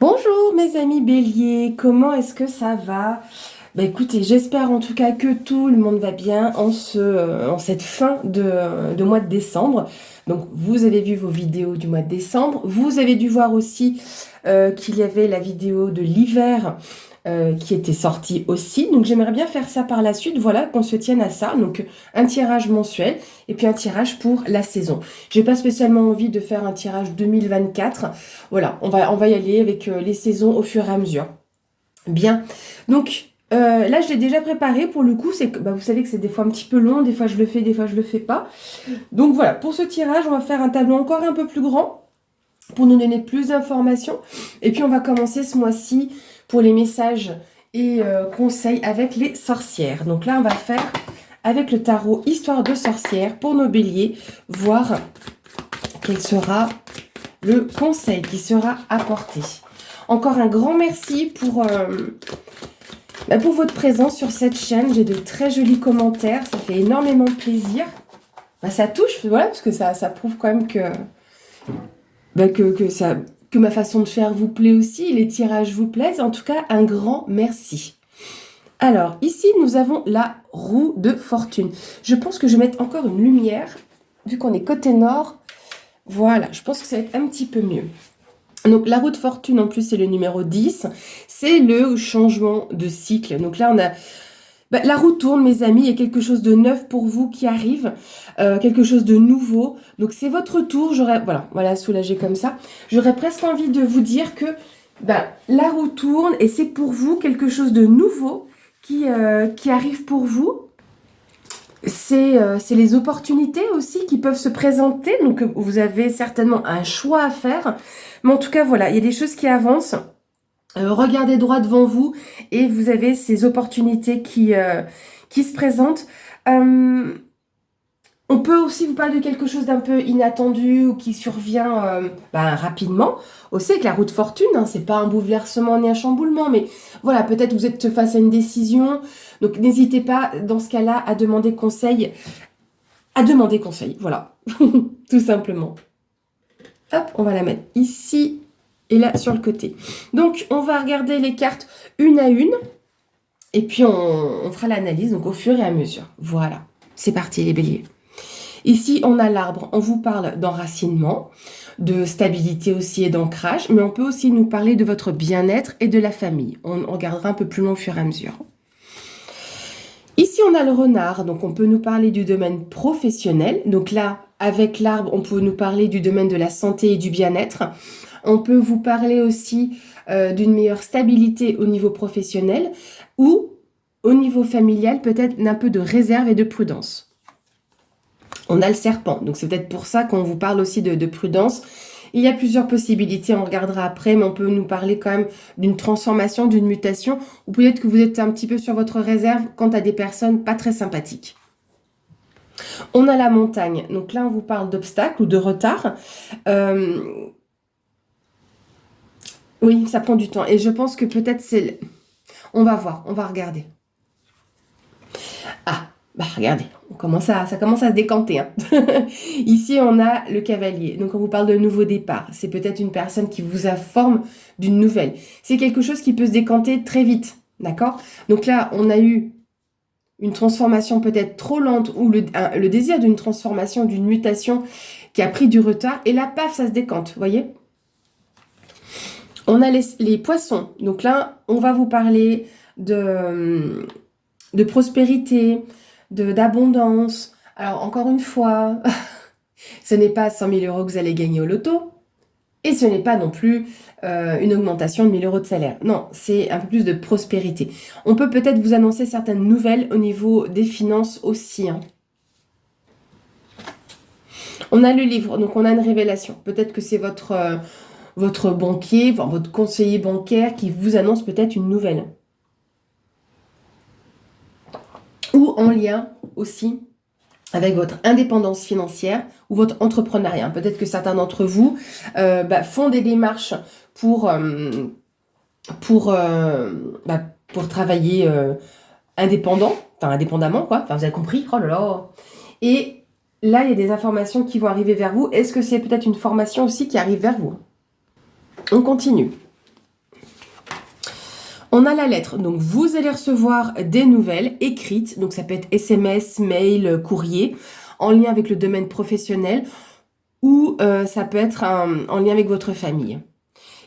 Bonjour mes amis béliers, comment est-ce que ça va? Bah écoutez, j'espère en tout cas que tout le monde va bien en cette fin de mois de décembre. Donc vous avez vu vos vidéos du mois de décembre, vous avez dû voir aussi qu'il y avait la vidéo de l'hiver qui était sortie aussi. Donc j'aimerais bien faire ça par la suite, voilà, qu'on se tienne à ça. Donc un tirage mensuel et puis un tirage pour la saison. J'ai pas spécialement envie de faire un tirage 2024. Voilà, on va y aller avec les saisons au fur et à mesure. Bien. Donc là, je l'ai déjà préparé. Pour le coup, c'est que vous savez que c'est des fois un petit peu long, des fois je le fais, des fois je le fais pas. Donc voilà, pour ce tirage, on va faire un tableau encore un peu plus grand pour nous donner plus d'informations. Et puis on va commencer ce mois-ci pour les messages et conseils avec les sorcières. Donc là, on va faire avec le tarot Histoire de sorcière pour nos béliers, voir quel sera le conseil qui sera apporté. Encore un grand merci pour votre présence sur cette chaîne. J'ai de très jolis commentaires, ça fait énormément de plaisir. Ça touche, voilà, parce que ça prouve quand même que ma façon de faire vous plaît aussi, les tirages vous plaisent. En tout cas, un grand merci. Alors, ici, nous avons la roue de fortune. Je pense que je vais mettre encore une lumière, vu qu'on est côté nord. Voilà, je pense que ça va être un petit peu mieux. Donc, la roue de fortune, en plus, c'est le numéro 10. C'est le changement de cycle. Donc là, on a... la roue tourne, mes amis, il y a quelque chose de neuf pour vous qui arrive, quelque chose de nouveau. Donc, c'est votre tour. Voilà, soulagé comme ça. J'aurais presque envie de vous dire que la roue tourne et c'est pour vous quelque chose de nouveau qui arrive pour vous. C'est les opportunités aussi qui peuvent se présenter. Donc, vous avez certainement un choix à faire. Mais en tout cas, voilà, il y a des choses qui avancent. Regardez droit devant vous et vous avez ces opportunités qui se présentent. On peut aussi vous parler de quelque chose d'un peu inattendu ou qui survient rapidement. Aussi avec la roue de fortune, hein, c'est pas un bouleversement ni un chamboulement, mais voilà, peut-être vous êtes face à une décision. Donc n'hésitez pas dans ce cas-là à demander conseil. Voilà, tout simplement. Hop, on va la mettre ici et là sur le côté. Donc on va regarder les cartes une à une et puis on fera l'analyse donc au fur et à mesure. Voilà, c'est parti les béliers. Ici, on a l'arbre, on vous parle d'enracinement, de stabilité aussi et d'ancrage, mais on peut aussi nous parler de votre bien-être et de la famille. On regardera un peu plus loin au fur et à mesure. Ici, on a le renard, donc on peut nous parler du domaine professionnel. Donc là, avec l'arbre, on peut nous parler du domaine de la santé et du bien-être. On peut vous parler aussi d'une meilleure stabilité au niveau professionnel ou au niveau familial, peut-être d'un peu de réserve et de prudence. On a le serpent, donc c'est peut-être pour ça qu'on vous parle aussi de prudence. Il y a plusieurs possibilités, on regardera après, mais on peut nous parler quand même d'une transformation, d'une mutation, ou peut-être que vous êtes un petit peu sur votre réserve quant à des personnes pas très sympathiques. On a la montagne, donc là on vous parle d'obstacles ou de retard. Oui, ça prend du temps, et je pense que peut-être c'est... On va voir, on va regarder. Ah, regardez, ça commence à se décanter. Hein. Ici, on a le cavalier. Donc, on vous parle de nouveau départ. C'est peut-être une personne qui vous informe d'une nouvelle. C'est quelque chose qui peut se décanter très vite. D'accord? Donc là, on a eu une transformation peut-être trop lente ou le désir d'une transformation, d'une mutation qui a pris du retard. Et là, paf, ça se décante. Vous voyez? On a les poissons. Donc là, on va vous parler de prospérité, d'abondance. Alors, encore une fois, ce n'est pas 100 000 euros que vous allez gagner au loto. Et ce n'est pas non plus une augmentation de 1 000 euros de salaire. Non, c'est un peu plus de prospérité. On peut peut-être vous annoncer certaines nouvelles au niveau des finances aussi. Hein. On a le livre, donc on a une révélation. Peut-être que c'est votre banquier, enfin, votre conseiller bancaire qui vous annonce peut-être une nouvelle. Ou en lien aussi avec votre indépendance financière ou votre entrepreneuriat. Peut-être que certains d'entre vous font des démarches pour travailler indépendamment, quoi. Enfin, vous avez compris, oh là là. Et là, il y a des informations qui vont arriver vers vous. Est-ce que c'est peut-être une formation aussi qui arrive vers vous? On continue. On a la lettre, donc vous allez recevoir des nouvelles écrites, donc ça peut être SMS, mail, courrier, en lien avec le domaine professionnel ou ça peut être en lien avec votre famille.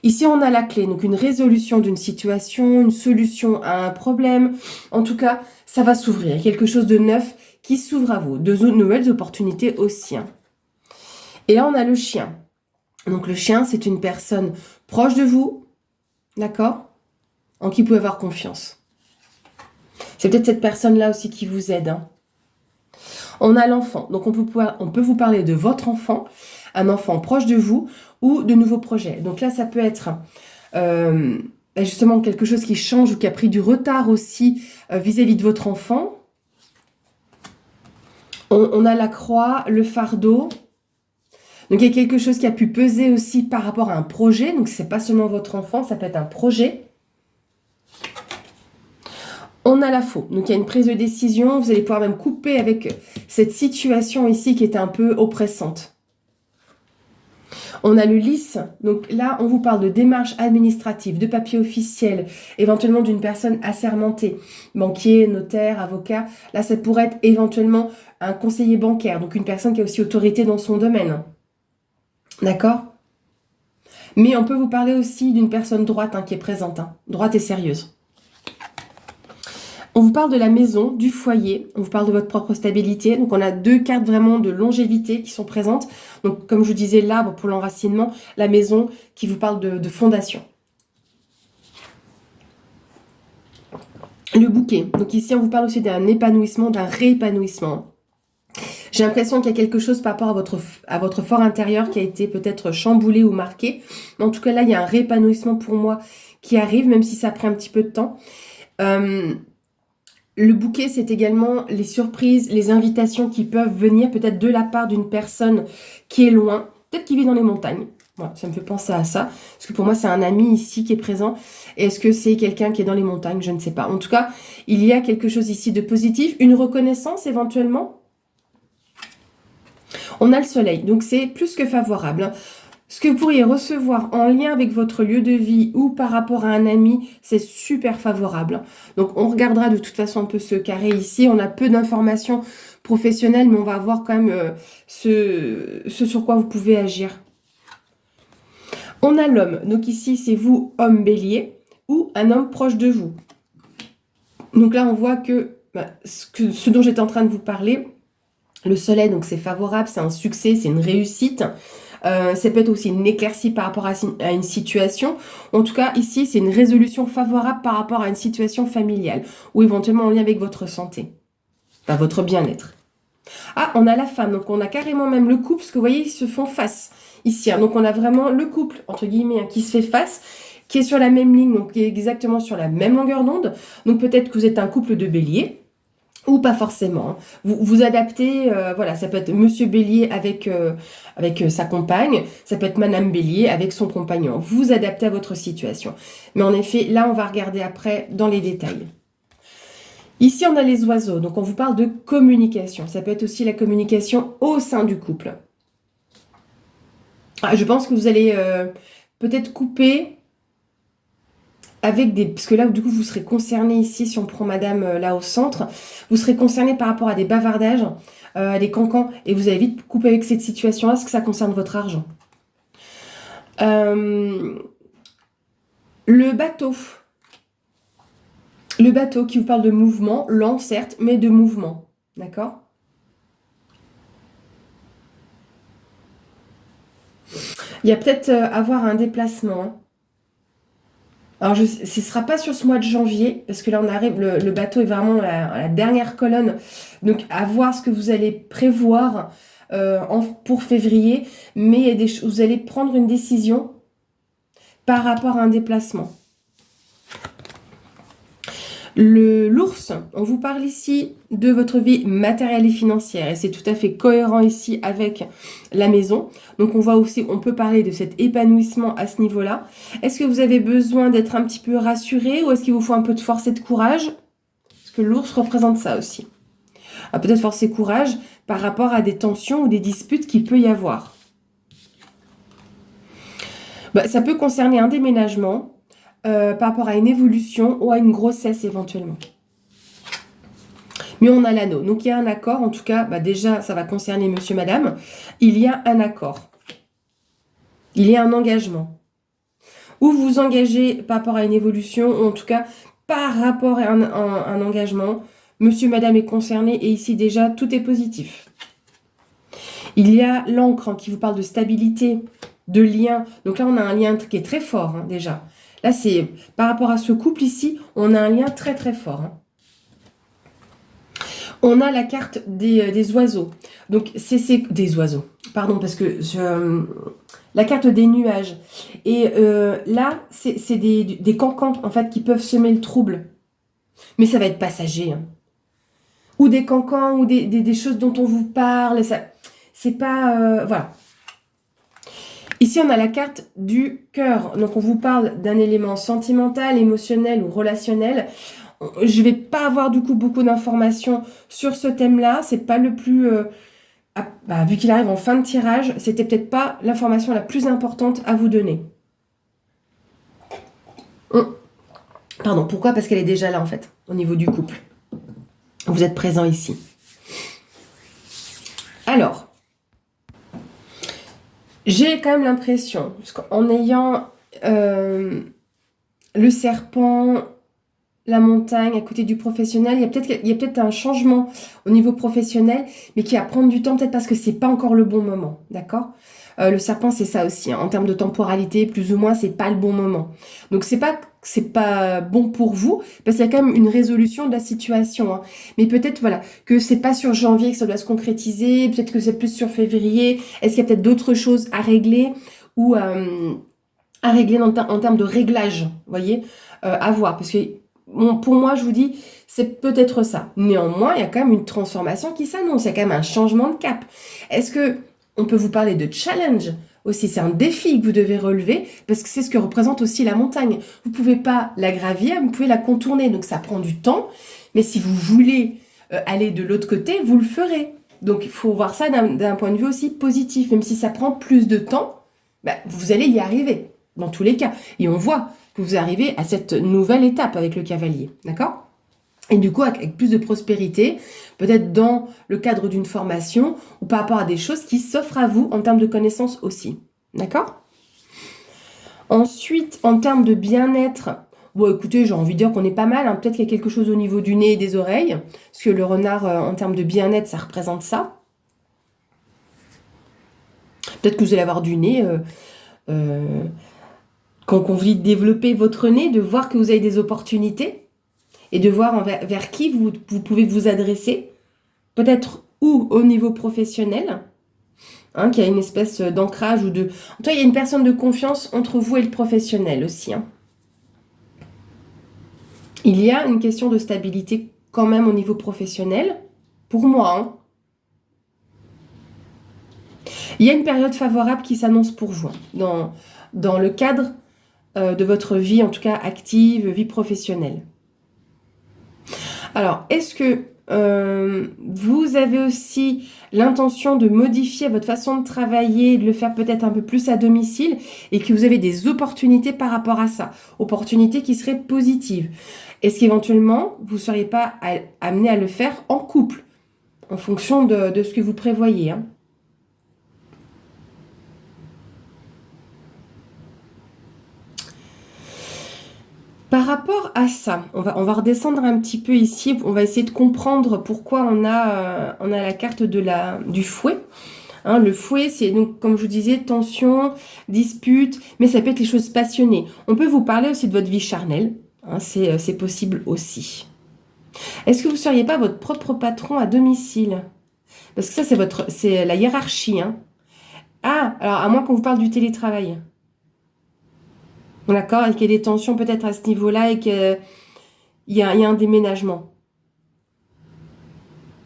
Ici, on a la clé, donc une résolution d'une situation, une solution à un problème. En tout cas, ça va s'ouvrir, quelque chose de neuf qui s'ouvre à vous, de nouvelles opportunités aussi. Et là, on a le chien. Donc le chien, c'est une personne proche de vous, d'accord, en qui vous pouvez avoir confiance. C'est peut-être cette personne-là aussi qui vous aide. On a l'enfant, donc on peut vous parler de votre enfant, un enfant proche de vous ou de nouveaux projets. Donc là, ça peut être justement quelque chose qui change ou qui a pris du retard aussi vis-à-vis de votre enfant. On a la croix, le fardeau. Donc il y a quelque chose qui a pu peser aussi par rapport à un projet. Donc c'est pas seulement votre enfant, ça peut être un projet. On a la faux. Donc il y a une prise de décision. Vous allez pouvoir même couper avec cette situation ici qui est un peu oppressante. On a le lisse. Donc là, on vous parle de démarches administratives, de papiers officiels, éventuellement d'une personne assermentée, banquier, notaire, avocat. Là, ça pourrait être éventuellement un conseiller bancaire, donc une personne qui a aussi autorité dans son domaine. D'accord? Mais on peut vous parler aussi d'une personne droite qui est présente, droite et sérieuse. On vous parle de la maison, du foyer, on vous parle de votre propre stabilité. Donc on a deux cartes vraiment de longévité qui sont présentes. Donc comme je vous disais, l'arbre pour l'enracinement, la maison qui vous parle de fondation. Le bouquet. Donc ici on vous parle aussi d'un épanouissement, d'un réépanouissement. J'ai l'impression qu'il y a quelque chose par rapport à votre fort intérieur qui a été peut-être chamboulé ou marqué. Mais en tout cas là, il y a un réépanouissement pour moi qui arrive, même si ça prend un petit peu de temps. Le bouquet, c'est également les surprises, les invitations qui peuvent venir peut-être de la part d'une personne qui est loin, peut-être qui vit dans les montagnes. Voilà, ça me fait penser à ça, parce que pour moi, c'est un ami ici qui est présent. Et est-ce que c'est quelqu'un qui est dans les montagnes? Je ne sais pas. En tout cas, il y a quelque chose ici de positif, une reconnaissance éventuellement. On a le soleil, donc c'est plus que favorable. Ce que vous pourriez recevoir en lien avec votre lieu de vie ou par rapport à un ami, c'est super favorable. Donc on regardera de toute façon un peu ce carré ici. On a peu d'informations professionnelles, mais on va voir quand même ce sur quoi vous pouvez agir. On a l'homme. Donc ici, c'est vous, homme bélier, ou un homme proche de vous. Donc là, on voit que ce dont j'étais en train de vous parler, le soleil, donc c'est favorable, c'est un succès, c'est une réussite. Ça peut être aussi une éclaircie par rapport à une situation. En tout cas, ici, c'est une résolution favorable par rapport à une situation familiale ou éventuellement en lien avec votre santé, enfin, votre bien-être. Ah, on a la femme, donc on a carrément même le couple, parce que vous voyez, ils se font face ici. Donc on a vraiment le couple, entre guillemets, qui se fait face, qui est sur la même ligne, donc qui est exactement sur la même longueur d'onde. Donc peut-être que vous êtes un couple de bélier. Ou pas forcément. Vous adaptez, voilà, ça peut être Monsieur Bélier avec sa compagne, ça peut être Madame Bélier avec son compagnon. Vous adaptez à votre situation. Mais en effet, là, on va regarder après dans les détails. Ici, on a les oiseaux, donc on vous parle de communication. Ça peut être aussi la communication au sein du couple. Ah, je pense que vous allez peut-être couper avec parce que là, du coup, vous serez concerné ici, si on prend madame là au centre, vous serez concerné par rapport à des bavardages, des cancans, et vous allez vite couper avec cette situation-là, parce que ça concerne votre argent. Le bateau. Le bateau qui vous parle de mouvement, lent certes, mais de mouvement. D'accord? Il y a peut-être avoir un déplacement. Alors, ce ne sera pas sur ce mois de janvier, parce que là, on arrive, le bateau est vraiment à la dernière colonne. Donc, à voir ce que vous allez prévoir pour février. Mais il y a vous allez prendre une décision par rapport à un déplacement. L'ours, on vous parle ici de votre vie matérielle et financière. Et c'est tout à fait cohérent ici avec la maison. Donc on voit aussi, on peut parler de cet épanouissement à ce niveau-là. Est-ce que vous avez besoin d'être un petit peu rassuré ou est-ce qu'il vous faut un peu de force et de courage? Parce que l'ours représente ça aussi. Peut-être force et courage par rapport à des tensions ou des disputes qu'il peut y avoir. Ça peut concerner un déménagement. par rapport à une évolution ou à une grossesse éventuellement. Mais on a l'anneau. Donc il y a un accord. En tout cas, déjà, ça va concerner monsieur, madame. Il y a un accord. Il y a un engagement. Ou vous vous engagez par rapport à une évolution, ou en tout cas, par rapport à un engagement. Monsieur, madame est concerné et ici déjà, tout est positif. Il y a l'encre qui vous parle de stabilité, de lien. Donc là, on a un lien qui est très fort déjà. Là, c'est par rapport à ce couple ici, on a un lien très très fort. On a la carte des oiseaux. Donc, c'est des oiseaux. Pardon, parce que la carte des nuages. Et là, c'est des cancans, en fait, qui peuvent semer le trouble. Mais ça va être passager. Ou des cancans, ou des choses dont on vous parle. C'est pas... voilà. Ici, on a la carte du cœur. Donc, on vous parle d'un élément sentimental, émotionnel ou relationnel. Je vais pas avoir du coup beaucoup d'informations sur ce thème-là. C'est pas le plus... vu qu'il arrive en fin de tirage, c'était peut-être pas l'information la plus importante à vous donner. Pardon, pourquoi? Parce qu'elle est déjà là en fait, au niveau du couple. Vous êtes présent ici. Alors, j'ai quand même l'impression, en ayant le serpent, la montagne à côté du professionnel, il y a peut-être un changement au niveau professionnel, mais qui va prendre du temps, peut-être parce que c'est pas encore le bon moment, d'accord? Le serpent, c'est ça aussi, en termes de temporalité, plus ou moins, c'est pas le bon moment. Donc c'est pas bon pour vous, parce qu'il y a quand même une résolution de la situation. Mais peut-être, voilà, que c'est pas sur janvier que ça doit se concrétiser, peut-être que c'est plus sur février. Est-ce qu'il y a peut-être d'autres choses à régler ou à régler en termes de réglage, vous voyez, à voir, parce que pour moi, je vous dis, c'est peut-être ça. Néanmoins, il y a quand même une transformation qui s'annonce. Il y a quand même un changement de cap. Est-ce que on peut vous parler de challenge aussi? C'est un défi que vous devez relever parce que c'est ce que représente aussi la montagne. Vous ne pouvez pas la gravir, vous pouvez la contourner. Donc, ça prend du temps. Mais si vous voulez aller de l'autre côté, vous le ferez. Donc, il faut voir ça d'un point de vue aussi positif. Même si ça prend plus de temps, vous allez y arriver dans tous les cas. Et on voit que vous arrivez à cette nouvelle étape avec le cavalier, d'accord? Et du coup, avec plus de prospérité, peut-être dans le cadre d'une formation ou par rapport à des choses qui s'offrent à vous en termes de connaissances aussi, d'accord? Ensuite, en termes de bien-être, bon, écoutez, j'ai envie de dire qu'on est pas mal, peut-être qu'il y a quelque chose au niveau du nez et des oreilles, parce que le renard, en termes de bien-être, ça représente ça. Peut-être que vous allez avoir du nez... quand on vous dit de développer votre nez, de voir que vous avez des opportunités et de voir vers qui vous pouvez vous adresser, peut-être ou au niveau professionnel, qu'il y a une espèce d'ancrage ou de... En tout cas, il y a une personne de confiance entre vous et le professionnel aussi. Il y a une question de stabilité quand même au niveau professionnel, pour moi. Il y a une période favorable qui s'annonce pour vous, dans le cadre de votre vie, en tout cas active, vie professionnelle. Alors, est-ce que vous avez aussi l'intention de modifier votre façon de travailler, de le faire peut-être un peu plus à domicile et que vous avez des opportunités par rapport à ça, opportunités qui seraient positives? Est-ce qu'éventuellement, vous ne seriez pas amené à le faire en couple, en fonction de ce que vous prévoyez, Par rapport à ça, on va redescendre un petit peu ici, on va essayer de comprendre pourquoi on a la carte du fouet. Le fouet, c'est donc, comme je vous disais, tension, dispute, mais ça peut être les choses passionnées. On peut vous parler aussi de votre vie charnelle, c'est possible aussi. Est-ce que vous ne seriez pas votre propre patron à domicile? Parce que ça, c'est la hiérarchie. Ah, alors à moins qu'on vous parle du télétravail. D'accord, et qu'il y ait des tensions peut-être à ce niveau-là et qu'il y a un déménagement.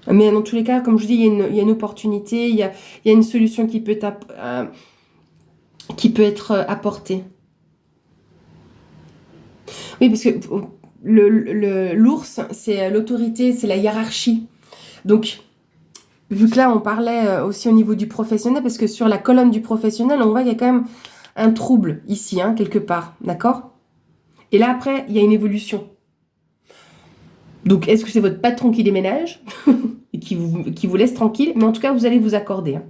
Mais dans tous les cas, comme je dis, il y a une opportunité, il y a une solution qui peut être apportée. Oui, parce que l'ours, c'est l'autorité, c'est la hiérarchie. Donc, vu que là, on parlait aussi au niveau du professionnel, parce que sur la colonne du professionnel, on voit qu'il y a quand même un trouble ici, quelque part, d'accord? Et là, après, il y a une évolution. Donc, est-ce que c'est votre patron qui déménage et qui vous laisse tranquille? Mais en tout cas, vous allez vous accorder, hein.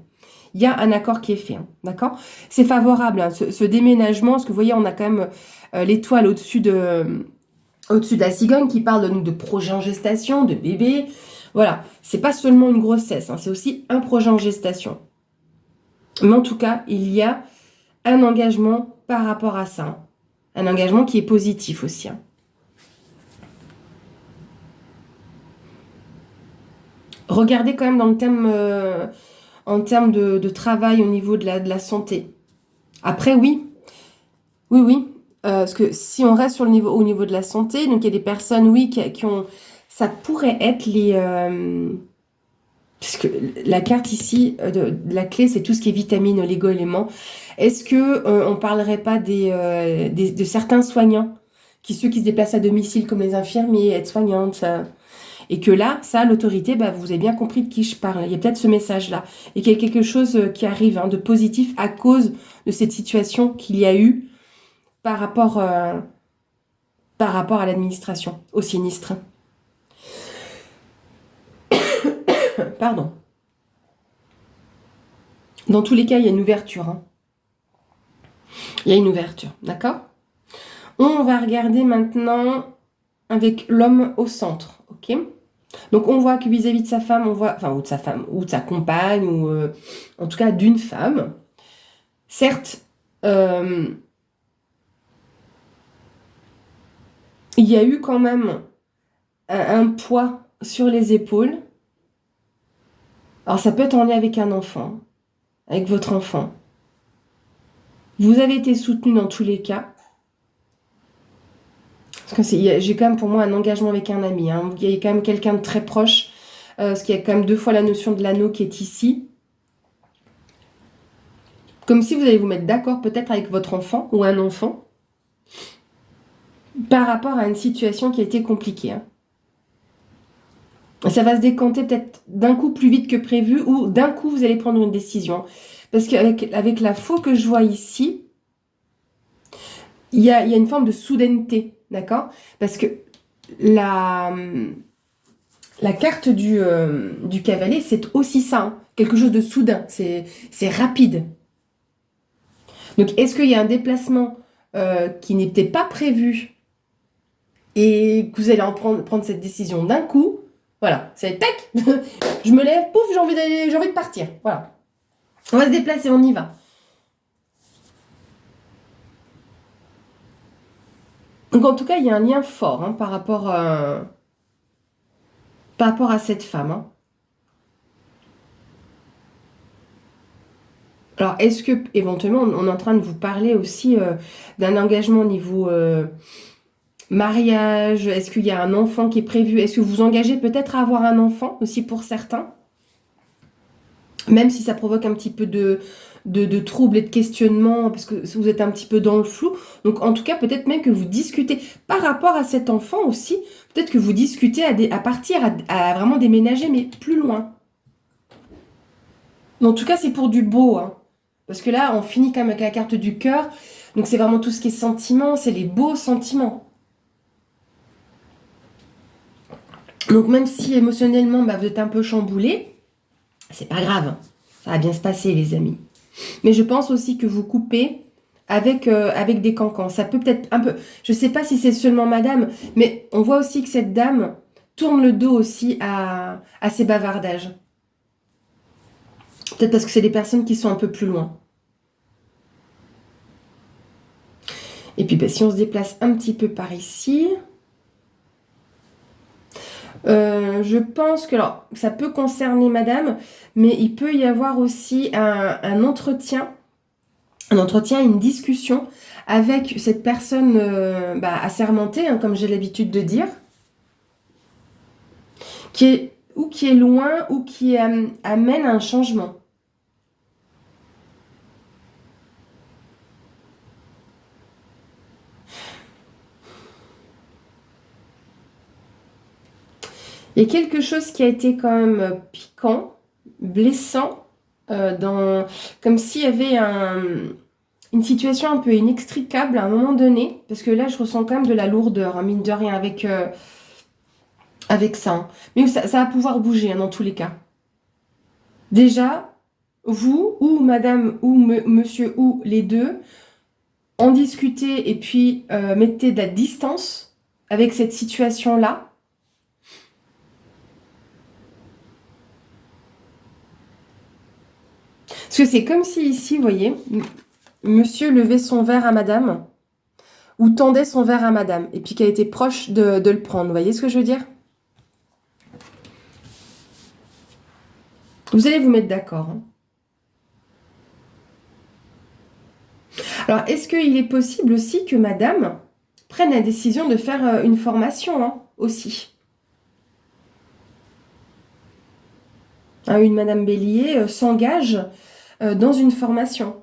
Il y a un accord qui est fait, hein, d'accord? C'est favorable, hein, ce déménagement, parce que vous voyez, on a quand même l'étoile au-dessus de la cigogne qui parle de projet en gestation, de bébé. Voilà, c'est pas seulement une grossesse, hein, c'est aussi un projet en gestation. Mais en tout cas, il y a un engagement par rapport à ça, hein. Un engagement qui est positif aussi, hein. Regardez quand même dans le thème, en termes de travail au niveau de la santé. Après, oui, oui, oui. Parce que si on reste au niveau de la santé, donc il y a des personnes, oui, qui ont. Ça pourrait être les. Parce que la carte ici, de la clé, c'est tout ce qui est vitamines, oligo-éléments. Est-ce que on parlerait pas de certains soignants, ceux qui se déplacent à domicile, comme les infirmiers, aides-soignantes, et que là, ça, l'autorité, bah, vous avez bien compris de qui je parle. Il y a peut-être ce message-là. Et qu'il y a quelque chose qui arrive, hein, de positif à cause de cette situation qu'il y a eu par rapport, à l'administration, au sinistre. Pardon. Dans tous les cas, il y a une ouverture, hein. Il y a une ouverture, d'accord? On va regarder maintenant avec l'homme au centre, ok? Donc on voit que vis-à-vis de sa femme, on voit, enfin, ou de sa femme, ou de sa compagne, ou en tout cas d'une femme. Certes, il y a eu quand même un poids sur les épaules. Alors ça peut être en lien avec un enfant, avec votre enfant. Vous avez été soutenu dans tous les cas. Parce que j'ai quand même pour moi un engagement avec un ami, hein. Il y a quand même quelqu'un de très proche. Parce qu'il y a quand même 2 fois la notion de l'anneau qui est ici. Comme si vous allez vous mettre d'accord peut-être avec votre enfant ou un enfant par rapport à une situation qui a été compliquée, hein. Ça va se décanter peut-être d'un coup plus vite que prévu ou d'un coup vous allez prendre une décision. Parce qu'avec la faux que je vois ici, il y a une forme de soudaineté, d'accord? Parce que la carte du cavalier, c'est aussi ça, hein, quelque chose de soudain, c'est rapide. Donc, est-ce qu'il y a un déplacement qui n'était pas prévu et que vous allez prendre cette décision d'un coup? Voilà, c'est tac, je me lève, pouf, j'ai envie de partir. Voilà, on va se déplacer, on y va. Donc, en tout cas, il y a un lien fort, hein, par rapport à cette femme, hein. Alors, est-ce que éventuellement on est en train de vous parler aussi d'un engagement au niveau mariage? Est-ce qu'il y a un enfant qui est prévu? Est-ce que vous vous engagez peut-être à avoir un enfant aussi pour certains? Même si ça provoque un petit peu de troubles et de questionnements, parce que vous êtes un petit peu dans le flou. Donc, en tout cas, peut-être même que vous discutez par rapport à cet enfant aussi. Peut-être que vous discutez à partir, à vraiment déménager, mais plus loin. En tout cas, c'est pour du beau, hein. Parce que là, on finit quand même avec la carte du cœur. Donc, c'est vraiment tout ce qui est sentiments, c'est les beaux sentiments. Donc, même si émotionnellement, bah, vous êtes un peu chamboulé, c'est pas grave. Ça va bien se passer, les amis. Mais je pense aussi que vous coupez avec des cancans. Ça peut-être un peu. Je sais pas si c'est seulement madame, mais on voit aussi que cette dame tourne le dos aussi à ces bavardages. Peut-être parce que c'est des personnes qui sont un peu plus loin. Et puis, bah, si on se déplace un petit peu par ici, je pense que alors, ça peut concerner madame, mais il peut y avoir aussi un entretien, une discussion avec cette personne assermentée, hein, comme j'ai l'habitude de dire, qui est loin ou qui amène à un changement. Il y a quelque chose qui a été quand même piquant, blessant, comme s'il y avait une situation un peu inextricable à un moment donné, parce que là, je ressens quand même de la lourdeur, hein, mine de rien, avec ça. Hein. Mais ça va pouvoir bouger, hein, dans tous les cas. Déjà, vous, ou madame, ou monsieur, ou les deux, en discutez et puis mettez de la distance avec cette situation-là. Parce que c'est comme si ici, vous voyez, monsieur levait son verre à madame, ou tendait son verre à madame, et puis qu'elle était proche de le prendre. Vous voyez ce que je veux dire? Vous allez vous mettre d'accord. Hein. Alors, est-ce qu'il est possible aussi que madame prenne la décision de faire une formation, hein, aussi? Hein, une madame Bélier s'engage dans une formation.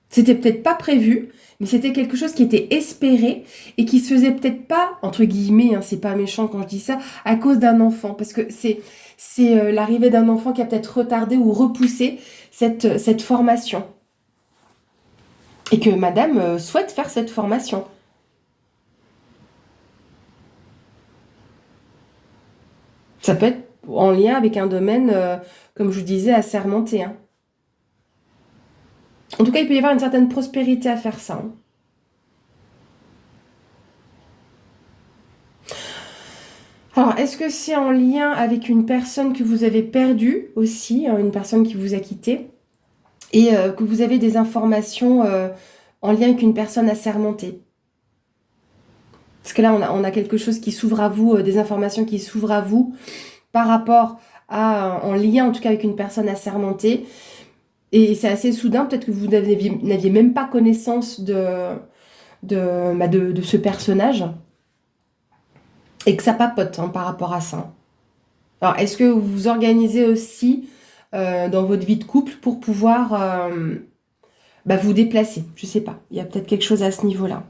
C'était peut-être pas prévu, mais c'était quelque chose qui était espéré et qui se faisait peut-être pas, entre guillemets, hein, c'est pas méchant quand je dis ça, à cause d'un enfant. Parce que c'est l'arrivée d'un enfant qui a peut-être retardé ou repoussé cette formation. Et que madame souhaite faire cette formation. Ça peut être en lien avec un domaine, comme je vous disais, assermenté. Hein. En tout cas, il peut y avoir une certaine prospérité à faire ça. Hein. Alors, est-ce que c'est en lien avec une personne que vous avez perdue aussi, hein, une personne qui vous a quitté, et que vous avez des informations en lien avec une personne assermentée? Parce que là, on a quelque chose qui s'ouvre à vous, des informations qui s'ouvrent à vous par rapport en lien en tout cas avec une personne assermentée. Et c'est assez soudain, peut-être que vous n'aviez même pas connaissance de ce personnage et que ça papote, hein, par rapport à ça. Alors, est-ce que vous vous organisez aussi dans votre vie de couple pour pouvoir vous déplacer? Je sais pas, il y a peut-être quelque chose à ce niveau-là.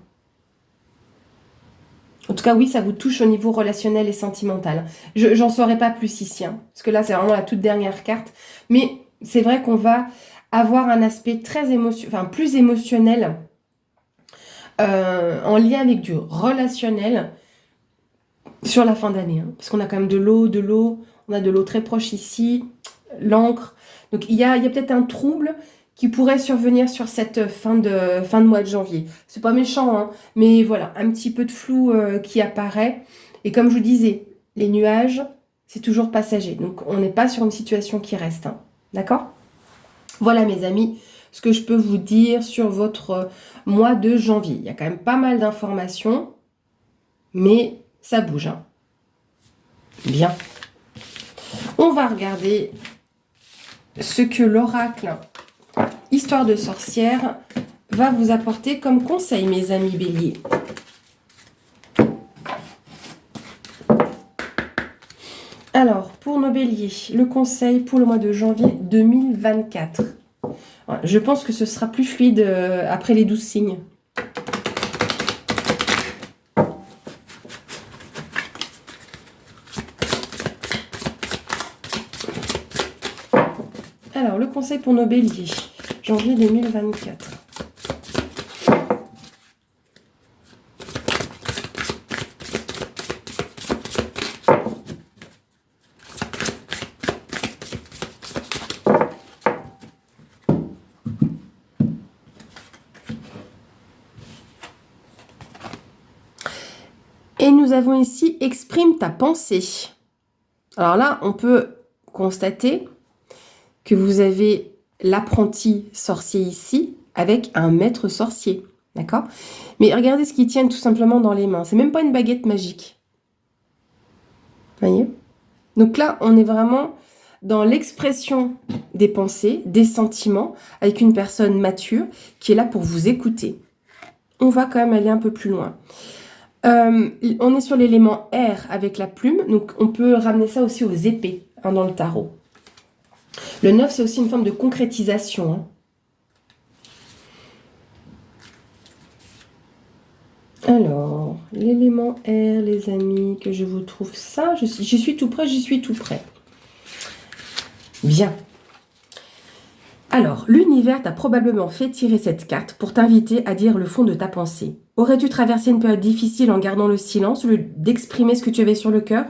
En tout cas, oui, ça vous touche au niveau relationnel et sentimental. J'en saurais pas plus ici, hein, parce que là, c'est vraiment la toute dernière carte. Mais c'est vrai qu'on va avoir un aspect plus émotionnel en lien avec du relationnel sur la fin d'année. Hein, parce qu'on a quand même de l'eau, on a de l'eau très proche ici, l'encre. Donc, il y a peut-être un trouble qui pourrait survenir sur cette fin de mois de janvier. C'est pas méchant, hein, mais voilà, un petit peu de flou qui apparaît. Et comme je vous disais, les nuages, c'est toujours passager. Donc, on n'est pas sur une situation qui reste. Hein, d'accord? Voilà, mes amis, ce que je peux vous dire sur votre mois de janvier. Il y a quand même pas mal d'informations, mais ça bouge. Hein. Bien. On va regarder ce que l'oracle Histoire de sorcière va vous apporter comme conseil, mes amis béliers. Alors, pour nos béliers, le conseil pour le mois de janvier 2024. Je pense que ce sera plus fluide après les 12 signes. Alors, le conseil pour nos béliers, janvier 2024. Et nous avons ici, exprime ta pensée. Alors là, on peut constater que vous avez l'apprenti sorcier ici avec un maître sorcier. D'accord? Mais regardez ce qu'ils tiennent tout simplement dans les mains. C'est même pas une baguette magique. Vous voyez? Donc là, on est vraiment dans l'expression des pensées, des sentiments, avec une personne mature qui est là pour vous écouter. On va quand même aller un peu plus loin. On est sur l'élément air avec la plume, donc on peut ramener ça aussi aux épées, hein, dans le tarot. Le 9, c'est aussi une forme de concrétisation. Hein. Alors, l'élément air, les amis, que je vous trouve ça. J'y suis tout près, j'y suis tout près. Bien. Alors, l'univers t'a probablement fait tirer cette carte pour t'inviter à dire le fond de ta pensée. Aurais-tu traversé une période difficile en gardant le silence au lieu d'exprimer ce que tu avais sur le cœur?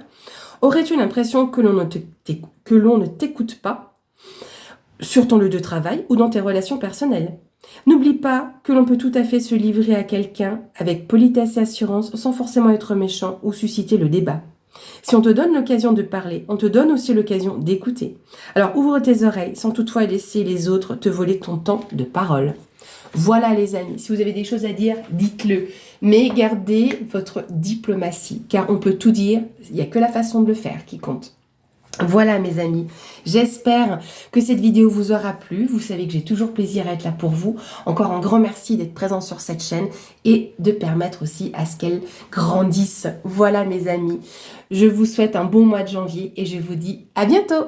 Aurais-tu l'impression que l'on ne t'écoute pas sur ton lieu de travail ou dans tes relations personnelles? N'oublie pas que l'on peut tout à fait se livrer à quelqu'un avec politesse et assurance sans forcément être méchant ou susciter le débat. Si on te donne l'occasion de parler, on te donne aussi l'occasion d'écouter. Alors ouvre tes oreilles sans toutefois laisser les autres te voler ton temps de parole. Voilà les amis, si vous avez des choses à dire, dites-le. Mais gardez votre diplomatie, car on peut tout dire, il n'y a que la façon de le faire qui compte. Voilà mes amis, j'espère que cette vidéo vous aura plu. Vous savez que j'ai toujours plaisir à être là pour vous. Encore un grand merci d'être présent sur cette chaîne et de permettre aussi à ce qu'elle grandisse. Voilà mes amis, je vous souhaite un bon mois de janvier et je vous dis à bientôt.